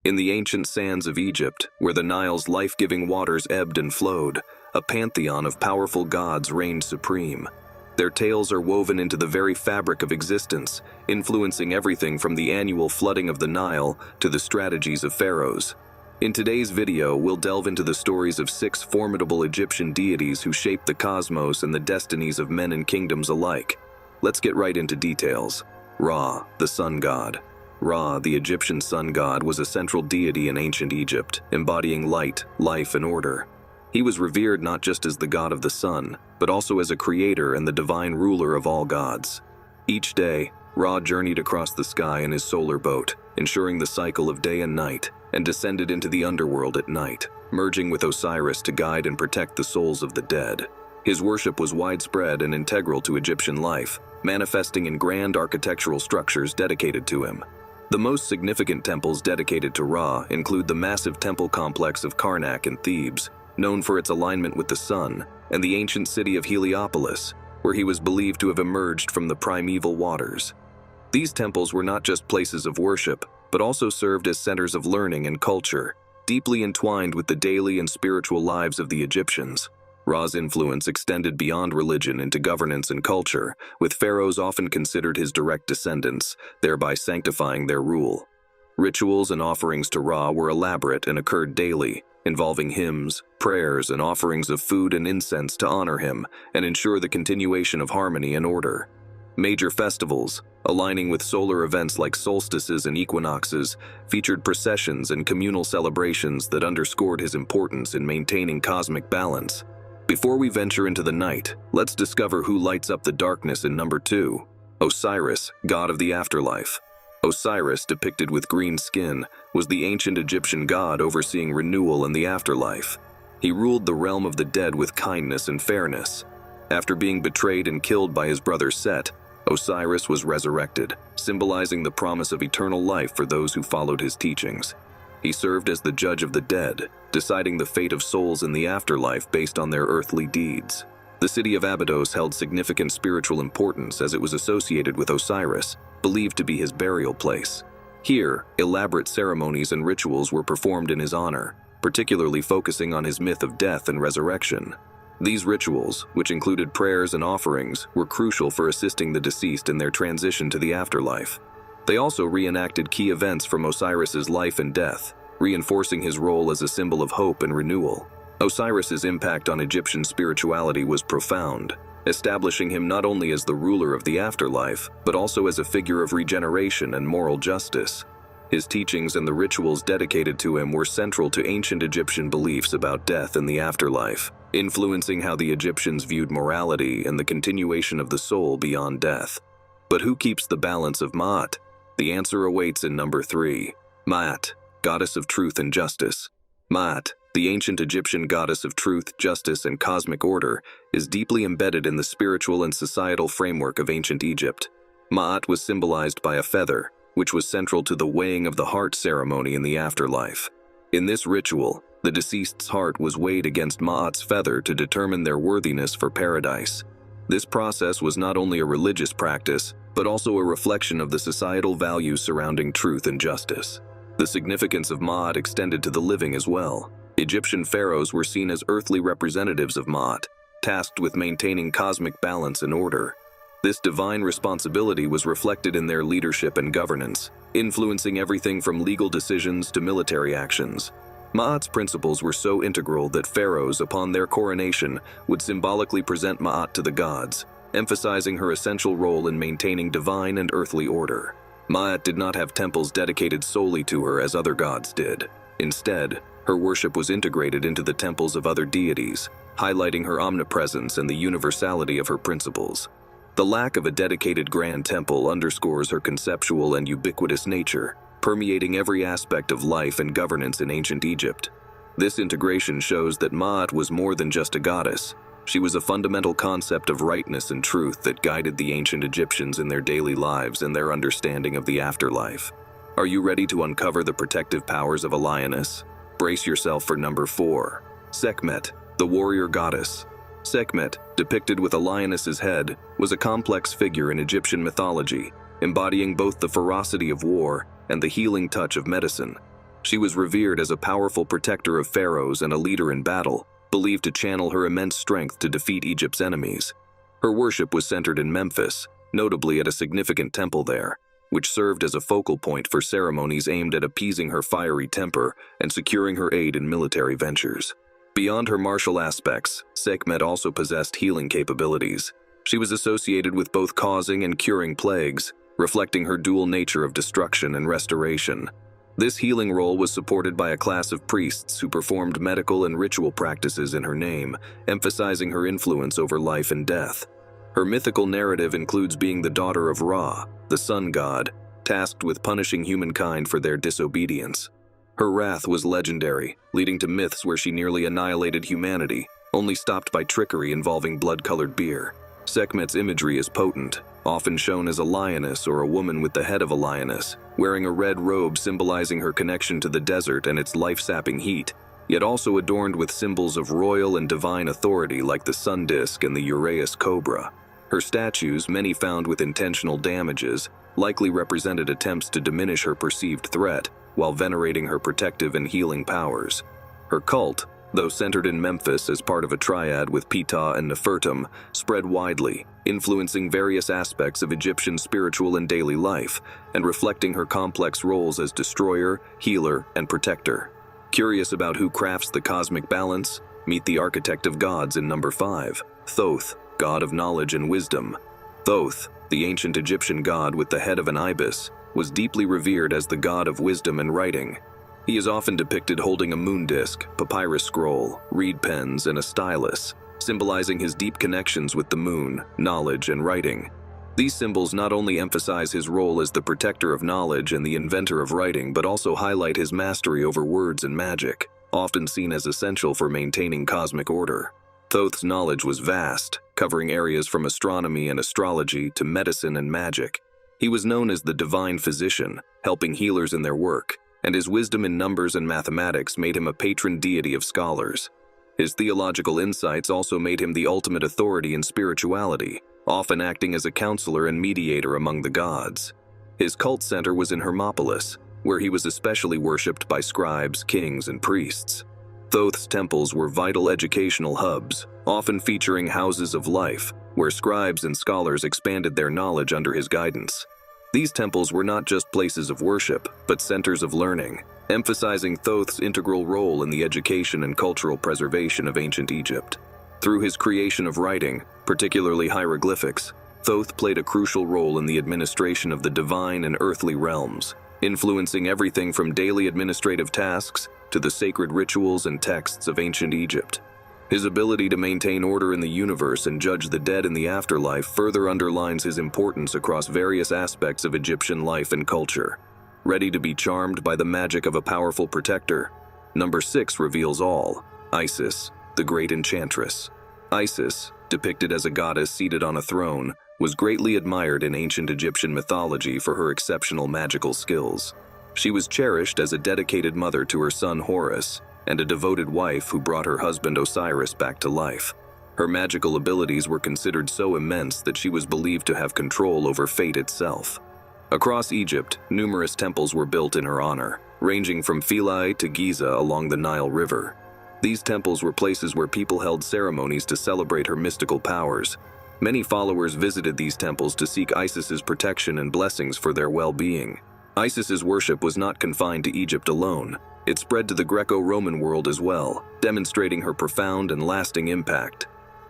In the ancient sands of Egypt, where the Nile's life-giving waters ebbed and flowed, a pantheon of powerful gods reigned supreme. Their tales are woven into the very fabric of existence, influencing everything from the annual flooding of the Nile to the strategies of pharaohs. In today's video, we'll delve into the stories of 6 formidable Egyptian deities who shaped the cosmos and the destinies of men and kingdoms alike. Let's get right into details. Ra, the sun god. Ra, the Egyptian sun god, was a central deity in ancient Egypt, embodying light, life, and order. He was revered not just as the god of the sun, but also as a creator and the divine ruler of all gods. Each day, Ra journeyed across the sky in his solar boat, ensuring the cycle of day and night, and descended into the underworld at night, merging with Osiris to guide and protect the souls of the dead. His worship was widespread and integral to Egyptian life, manifesting in grand architectural structures dedicated to him. The most significant temples dedicated to Ra include the massive temple complex of Karnak in Thebes, known for its alignment with the sun, and the ancient city of Heliopolis, where he was believed to have emerged from the primeval waters. These temples were not just places of worship, but also served as centers of learning and culture, deeply entwined with the daily and spiritual lives of the Egyptians. Ra's influence extended beyond religion into governance and culture, with pharaohs often considered his direct descendants, thereby sanctifying their rule. Rituals and offerings to Ra were elaborate and occurred daily, involving hymns, prayers, and offerings of food and incense to honor him and ensure the continuation of harmony and order. Major festivals, aligning with solar events like solstices and equinoxes, featured processions and communal celebrations that underscored his importance in maintaining cosmic balance. Before we venture into the night, let's discover who lights up the darkness in number 2. Osiris, god of the afterlife. Osiris, depicted with green skin, was the ancient Egyptian god overseeing renewal and the afterlife. He ruled the realm of the dead with kindness and fairness. After being betrayed and killed by his brother Set, Osiris was resurrected, symbolizing the promise of eternal life for those who followed his teachings. He served as the judge of the dead, deciding the fate of souls in the afterlife based on their earthly deeds. The city of Abydos held significant spiritual importance as it was associated with Osiris, believed to be his burial place. Here, elaborate ceremonies and rituals were performed in his honor, particularly focusing on his myth of death and resurrection. These rituals, which included prayers and offerings, were crucial for assisting the deceased in their transition to the afterlife. They also reenacted key events from Osiris's life and death, reinforcing his role as a symbol of hope and renewal. Osiris's impact on Egyptian spirituality was profound, establishing him not only as the ruler of the afterlife, but also as a figure of regeneration and moral justice. His teachings and the rituals dedicated to him were central to ancient Egyptian beliefs about death and the afterlife, influencing how the Egyptians viewed morality and the continuation of the soul beyond death. But who keeps the balance of Ma'at? The answer awaits in number 3. Ma'at, goddess of truth and justice. Ma'at, the ancient Egyptian goddess of truth, justice, and cosmic order, is deeply embedded in the spiritual and societal framework of ancient Egypt. Ma'at was symbolized by a feather, which was central to the weighing of the heart ceremony in the afterlife. In this ritual, the deceased's heart was weighed against Ma'at's feather to determine their worthiness for paradise. This process was not only a religious practice, but also a reflection of the societal values surrounding truth and justice. The significance of Ma'at extended to the living as well. Egyptian pharaohs were seen as earthly representatives of Ma'at, tasked with maintaining cosmic balance and order. This divine responsibility was reflected in their leadership and governance, influencing everything from legal decisions to military actions. Ma'at's principles were so integral that pharaohs, upon their coronation, would symbolically present Ma'at to the gods, emphasizing her essential role in maintaining divine and earthly order. Ma'at did not have temples dedicated solely to her as other gods did. Instead, her worship was integrated into the temples of other deities, highlighting her omnipresence and the universality of her principles. The lack of a dedicated grand temple underscores her conceptual and ubiquitous nature, permeating every aspect of life and governance in ancient Egypt. This integration shows that Ma'at was more than just a goddess. She was a fundamental concept of rightness and truth that guided the ancient Egyptians in their daily lives and their understanding of the afterlife. Are you ready to uncover the protective powers of a lioness? Brace yourself for number 4. Sekhmet, the warrior goddess. Sekhmet, depicted with a lioness's head, was a complex figure in Egyptian mythology, embodying both the ferocity of war and the healing touch of medicine. She was revered as a powerful protector of pharaohs and a leader in battle, believed to channel her immense strength to defeat Egypt's enemies. Her worship was centered in Memphis, notably at a significant temple there, which served as a focal point for ceremonies aimed at appeasing her fiery temper and securing her aid in military ventures. Beyond her martial aspects, Sekhmet also possessed healing capabilities. She was associated with both causing and curing plagues, reflecting her dual nature of destruction and restoration. This healing role was supported by a class of priests who performed medical and ritual practices in her name, emphasizing her influence over life and death. Her mythical narrative includes being the daughter of Ra, the sun god, tasked with punishing humankind for their disobedience. Her wrath was legendary, leading to myths where she nearly annihilated humanity, only stopped by trickery involving blood-colored beer. Sekhmet's imagery is potent, often shown as a lioness or a woman with the head of a lioness, wearing a red robe symbolizing her connection to the desert and its life-sapping heat, yet also adorned with symbols of royal and divine authority like the sun disk and the Uraeus cobra. Her statues, many found with intentional damages, likely represented attempts to diminish her perceived threat, while venerating her protective and healing powers. Her cult, though centered in Memphis as part of a triad with Ptah and Nefertum, spread widely, influencing various aspects of Egyptian spiritual and daily life, and reflecting her complex roles as destroyer, healer, and protector. Curious about who crafts the cosmic balance? Meet the architect of gods in number 5, Thoth, god of knowledge and wisdom. Thoth, the ancient Egyptian god with the head of an ibis, was deeply revered as the god of wisdom and writing. He is often depicted holding a moon disk, papyrus scroll, reed pens, and a stylus, symbolizing his deep connections with the moon, knowledge, and writing. These symbols not only emphasize his role as the protector of knowledge and the inventor of writing, but also highlight his mastery over words and magic, often seen as essential for maintaining cosmic order. Thoth's knowledge was vast, covering areas from astronomy and astrology to medicine and magic. He was known as the divine physician, helping healers in their work, and his wisdom in numbers and mathematics made him a patron deity of scholars. His theological insights also made him the ultimate authority in spirituality, often acting as a counselor and mediator among the gods. His cult center was in Hermopolis, where he was especially worshipped by scribes, kings, and priests. Thoth's temples were vital educational hubs, often featuring houses of life, where scribes and scholars expanded their knowledge under his guidance. These temples were not just places of worship, but centers of learning, emphasizing Thoth's integral role in the education and cultural preservation of ancient Egypt. Through his creation of writing, particularly hieroglyphics, Thoth played a crucial role in the administration of the divine and earthly realms, influencing everything from daily administrative tasks to the sacred rituals and texts of ancient Egypt. His ability to maintain order in the universe and judge the dead in the afterlife further underlines his importance across various aspects of Egyptian life and culture. Ready to be charmed by the magic of a powerful protector? Number 6 reveals all: Isis, the great enchantress. Isis, depicted as a goddess seated on a throne, was greatly admired in ancient Egyptian mythology for her exceptional magical skills. She was cherished as a dedicated mother to her son Horus, and a devoted wife who brought her husband Osiris back to life. Her magical abilities were considered so immense that she was believed to have control over fate itself. Across Egypt, numerous temples were built in her honor, ranging from Philae to Giza along the Nile River. These temples were places where people held ceremonies to celebrate her mystical powers. Many followers visited these temples to seek Isis's protection and blessings for their well-being. Isis's worship was not confined to Egypt alone. It spread to the Greco-Roman world as well, demonstrating her profound and lasting impact.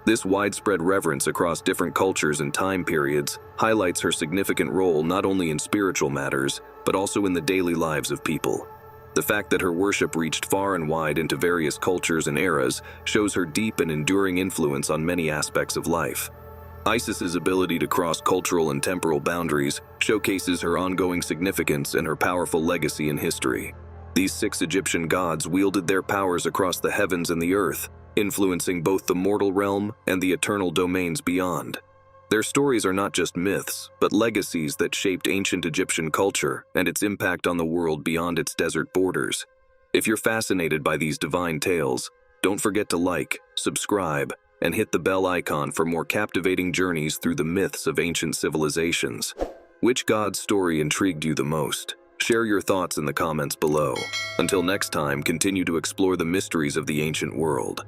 This widespread reverence across different cultures and time periods highlights her significant role not only in spiritual matters, but also in the daily lives of people. The fact that her worship reached far and wide into various cultures and eras shows her deep and enduring influence on many aspects of life. Isis's ability to cross cultural and temporal boundaries showcases her ongoing significance and her powerful legacy in history. These 6 Egyptian gods wielded their powers across the heavens and the earth, influencing both the mortal realm and the eternal domains beyond. Their stories are not just myths, but legacies that shaped ancient Egyptian culture and its impact on the world beyond its desert borders. If you're fascinated by these divine tales, don't forget to like, subscribe, and hit the bell icon for more captivating journeys through the myths of ancient civilizations. Which god's story intrigued you the most? Share your thoughts in the comments below. Until next time, continue to explore the mysteries of the ancient world.